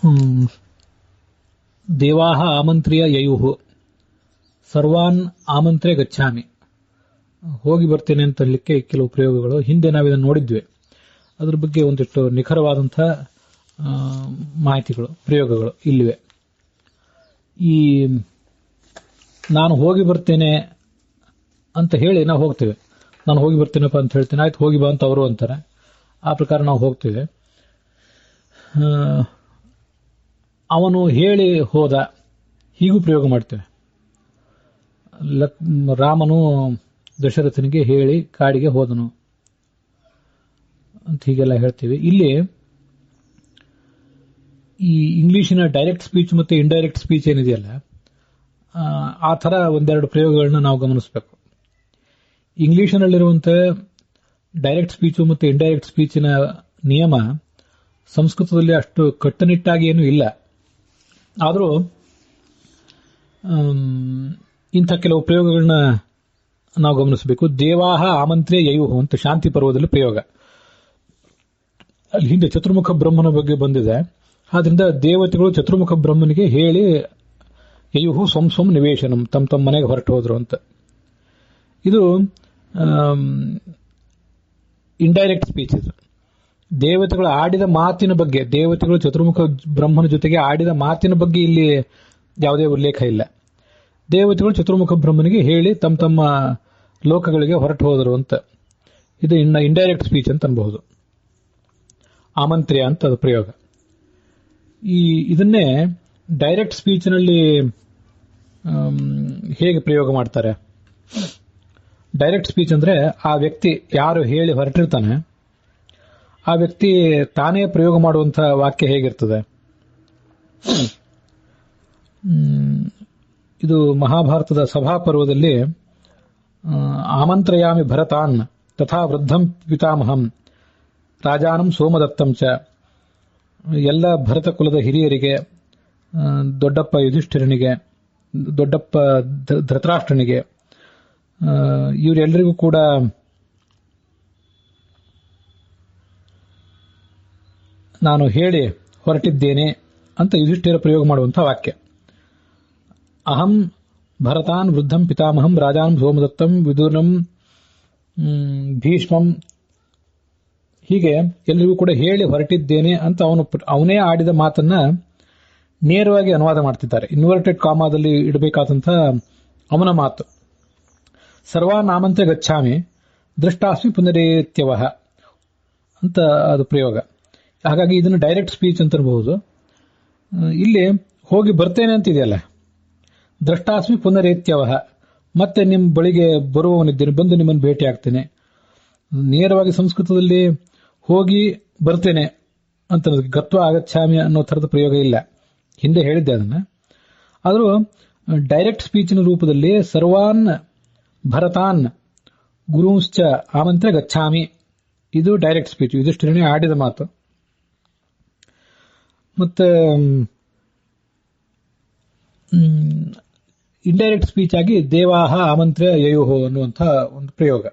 ಹ್ಮ್. ದೇವಾಹ ಆಮಂತ್ರ್ಯ ಯಯುಹು ಸರ್ವಾನ್ ಆಮಂತ್ರ್ಯ ಗಚ್ಚಾಮಿ. ಹೋಗಿ ಬರ್ತೇನೆ ಅಂತ ಹೇಳಲಿಕ್ಕೆ ಕೆಲವು ಪ್ರಯೋಗಗಳು ಹಿಂದೆ ನಾವಿದನ್ನು ನೋಡಿದ್ವಿ. ಅದ್ರ ಬಗ್ಗೆ ಒಂದಿಷ್ಟು ನಿಖರವಾದಂತಹ ಮಾಹಿತಿಗಳು, ಪ್ರಯೋಗಗಳು ಇಲ್ಲಿವೆ. ಈ ನಾನು ಹೋಗಿ ಬರ್ತೇನೆ ಅಂತ ಹೇಳಿ ನಾವು ಹೋಗ್ತೇವೆ. ನಾನು ಹೋಗಿ ಬರ್ತೇನಪ್ಪ ಅಂತ ಹೇಳ್ತೇನೆ, ಆಯ್ತು ಹೋಗಿ ಬಾ ಅಂತ ಅವರು ಅಂತಾರೆ. ಆ ಪ್ರಕಾರ ನಾವು ಹೋಗ್ತೇವೆ. ಅವನು ಹೇಳಿ ಹೋದ, ಹೀಗೂ ಪ್ರಯೋಗ ಮಾಡ್ತೇವೆ. ರಾಮನು ದಶರಥನಿಗೆ ಹೇಳಿ ಕಾಡಿಗೆ ಹೋದನು ಅಂತ ಹೀಗೆಲ್ಲ ಹೇಳ್ತೀವಿ. ಇಲ್ಲಿ ಈ ಇಂಗ್ಲಿಷಿನ ಡೈರೆಕ್ಟ್ ಸ್ಪೀಚ್ ಮತ್ತೆ ಇಂಡೈರೆಕ್ಟ್ ಸ್ಪೀಚ್ ಏನಿದೆಯಲ್ಲ, ಆ ಥರ ಒಂದೆರಡು ಪ್ರಯೋಗಗಳನ್ನ ನಾವು ಗಮನಿಸಬೇಕು. ಇಂಗ್ಲಿಷಿನಲ್ಲಿರುವಂತೆ ಡೈರೆಕ್ಟ್ ಸ್ಪೀಚು ಮತ್ತು ಇಂಡೈರೆಕ್ಟ್ ಸ್ಪೀಚಿನ ನಿಯಮ ಸಂಸ್ಕೃತದಲ್ಲಿ ಅಷ್ಟು ಕಟ್ಟುನಿಟ್ಟಾಗಿ ಏನೂ ಇಲ್ಲ. ಆದರೂ ಇಂಥ ಕೆಲವು ಪ್ರಯೋಗಗಳನ್ನ ನಾವು ಗಮನಿಸಬೇಕು. ದೇವಾಹ ಆಮಂತ್ರ್ಯ ಯಯುಹು ಅಂತ ಶಾಂತಿ ಪರ್ವದಲ್ಲಿ ಪ್ರಯೋಗ. ಅಲ್ಲಿ ಹಿಂದೆ ಚತುರ್ಮುಖ ಬ್ರಹ್ಮನ ಬಗ್ಗೆ ಬಂದಿದೆ. ಆದ್ರಿಂದ ದೇವತೆಗಳು ಚತುರ್ಮುಖ ಬ್ರಹ್ಮನಿಗೆ ಹೇಳಿ ಯಯುಹು ಸ್ವಂ ಸ್ವಂ ನಿವೇಶನಂ, ತಮ್ಮ ತಮ್ಮ ಮನೆಗೆ ಹೊರಟು ಹೋದ್ರು ಅಂತ. ಇದು ಇಂಡೈರೆಕ್ಟ್ ಸ್ಪೀಚ್. ಇದು ದೇವತೆಗಳು ಆಡಿದ ಮಾತಿನ ಬಗ್ಗೆ, ದೇವತೆಗಳು ಚತುರ್ಮುಖ ಬ್ರಹ್ಮನ ಜೊತೆಗೆ ಆಡಿದ ಮಾತಿನ ಬಗ್ಗೆ ಇಲ್ಲಿ ಯಾವುದೇ ಉಲ್ಲೇಖ ಇಲ್ಲ. ದೇವತೆಗಳು ಚತುರ್ಮುಖ ಬ್ರಹ್ಮನಿಗೆ ಹೇಳಿ ತಮ್ಮ ತಮ್ಮ ಲೋಕಗಳಿಗೆ ಹೊರಟು ಹೋದರು ಅಂತ. ಇದು ಇಂಡೈರೆಕ್ಟ್ ಸ್ಪೀಚ್ ಅಂತ ಅನ್ಬಹುದು. ಆಮಂತ್ರ್ಯ ಅಂತ ಅದು ಪ್ರಯೋಗ. ಇದನ್ನೇ ಡೈರೆಕ್ಟ್ ಸ್ಪೀಚ್ನಲ್ಲಿ ಹೇಗೆ ಪ್ರಯೋಗ ಮಾಡ್ತಾರೆ? ಡೈರೆಕ್ಟ್ ಸ್ಪೀಚ್ ಅಂದ್ರೆ ಆ ವ್ಯಕ್ತಿ ಯಾರು ಹೇಳಿ ಹೊರಟಿರ್ತಾನೆ, ಆ ವ್ಯಕ್ತಿ ತಾನೇ ಪ್ರಯೋಗ ಮಾಡುವಂತಹ ವಾಕ್ಯ ಹೇಗಿರ್ತದೆ? ಇದು ಮಹಾಭಾರತದ ಸಭಾಪರ್ವದಲ್ಲಿ ಆಮಂತ್ರಯಾಮಿ ಭರತಾನ್ ತಥಾ ವೃದ್ಧಂ ಪಿತಾಮಹಂ ರಾಜಾನಂ ಸೋಮದತ್ತಂ ಚ. ಎಲ್ಲ ಭರತ ಕುಲದ ಹಿರಿಯರಿಗೆ, ದೊಡ್ಡಪ್ಪ ಯುಧಿಷ್ಠಿರನಿಗೆ, ದೊಡ್ಡಪ್ಪ ಧೃತರಾಷ್ಟ್ರನಿಗೆ, ಇವರೆಲ್ಲರಿಗೂ ಕೂಡ ನಾನು ಹೇಳಿ ಹೊರಟಿದ್ದೇನೆ ಅಂತ ಯುಧಿಷ್ಠಿರ ಪ್ರಯೋಗ ಮಾಡುವಂತಹ ವಾಕ್ಯ. ಅಹಂ ಭರತಾನ್ ವೃದ್ಧಂ ಪಿತಾಮಹಂ ರಾಜಾನಂ ಸೋಮದತ್ತಂ ವಿದುರಂ ಭೀಷ್ಮಂ, ಹೀಗೆ ಎಲ್ಲರಿಗೂ ಕೂಡ ಹೇಳಿ ಹೊರಟಿದ್ದೇನೆ ಅಂತ ಅವನೇ ಆಡಿದ ಮಾತನ್ನ ನೇರವಾಗಿ ಅನುವಾದ ಮಾಡ್ತಿದ್ದಾರೆ. ಇನ್ವರ್ಟೆಡ್ ಕಾಮಾದಲ್ಲಿ ಇಡಬೇಕಾದಂತಹ ಅವನ ಮಾತು. ಸರ್ವಾನಾಮಂತ್ರ್ಯ ಗಚ್ಚಾಮಿ ದೃಷ್ಟಾಸ್ಮಿ ಪುನರೇತ್ಯವಹ ಅಂತ ಅದು ಪ್ರಯೋಗ. ಹಾಗಾಗಿ ಇದನ್ನು ಡೈರೆಕ್ಟ್ ಸ್ಪೀಚ್ ಅಂತ ಅನ್ಬಹುದು. ಇಲ್ಲಿ ಹೋಗಿ ಬರ್ತೇನೆ ಅಂತಿದೆಯಲ್ಲ, ದೃಷ್ಟಾಸ್ಮಿ ಪುನರೇತ್ಯವಹ, ಮತ್ತೆ ನಿಮ್ಮ ಬಳಿಗೆ ಬರುವವನಿದ್ದೇನೆ, ಬಂದು ನಿಮ್ಮನ್ನು ಭೇಟಿ ಆಗ್ತೇನೆ. ನೇರವಾಗಿ ಸಂಸ್ಕೃತದಲ್ಲಿ ಹೋಗಿ ಬರ್ತೇನೆ ಅಂತ ಗತ್ವ ಆಗಚ್ಚಾಮಿ ಅನ್ನೋ ಥರದ ಪ್ರಯೋಗ ಇಲ್ಲ. ಹಿಂದೆ ಹೇಳಿದ್ದೆ ಅದನ್ನ. ಆದರೂ ಡೈರೆಕ್ಟ್ ಸ್ಪೀಚಿನ ರೂಪದಲ್ಲಿ ಸರ್ವಾನ್ ಭರತಾನ್ ಗುರುಂಶ್ಚ ಆಮಂತ್ರ್ಯ ಗಚ್ಚಾಮಿ, ಇದು ಡೈರೆಕ್ಟ್ ಸ್ಪೀಚ್, ಯುಧಿಷ್ಠಿರನೇ ಆಡಿದ ಮಾತು. ಮತ್ತೆ ಇಂಡೈರೆಕ್ಟ್ ಸ್ಪೀಚ್ ಆಗಿ ದೇವಾಹ ಆಮಂತ್ರ್ಯ ಯಯುಹು ಅನ್ನುವಂಥ ಒಂದು ಪ್ರಯೋಗ.